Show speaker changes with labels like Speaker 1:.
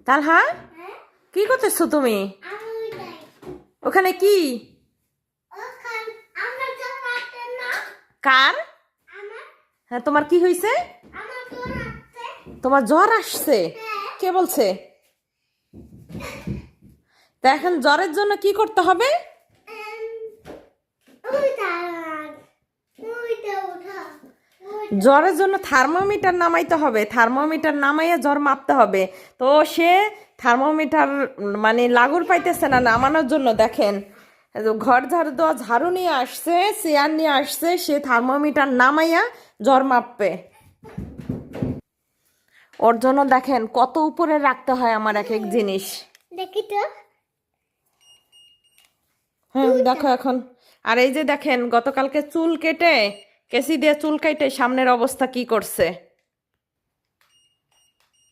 Speaker 1: তালহা, কি করতেছো তুমি? ওখানে কি? কার? হ্যাঁ, তোমার কি হয়েছে? তোমার জ্বর আসছে? কে বলছে? তা এখন জ্বরের জন্য কি করতে হবে? জ্বরের জন্য থার্মোমিটার নামাইতে হবে, থার্মোমিটার নামাইয়া জ্বর মাপতে হবে। তো সে থার্মোমিটার মানে লাগুর পাইতেছে না নামানোর জন্য। দেখেন, ঘর ঝাড়ু দেওয়া ঝাড়ু নিয়ে আসছে, চেয়ার নিয়ে আসছে, সে থার্মোমিটার নামাইয়া জ্বর মাপবে। ওর জন্য দেখেন কত উপরে রাখতে হয় আমার এক এক জিনিস।
Speaker 2: দেখি তো।
Speaker 1: হ্যাঁ দেখো এখন। আর এই যে দেখেন, গতকালকে চুল কেটে, কেসি দিয়ে চুল কেটে সামনের অবস্থা কি করছে।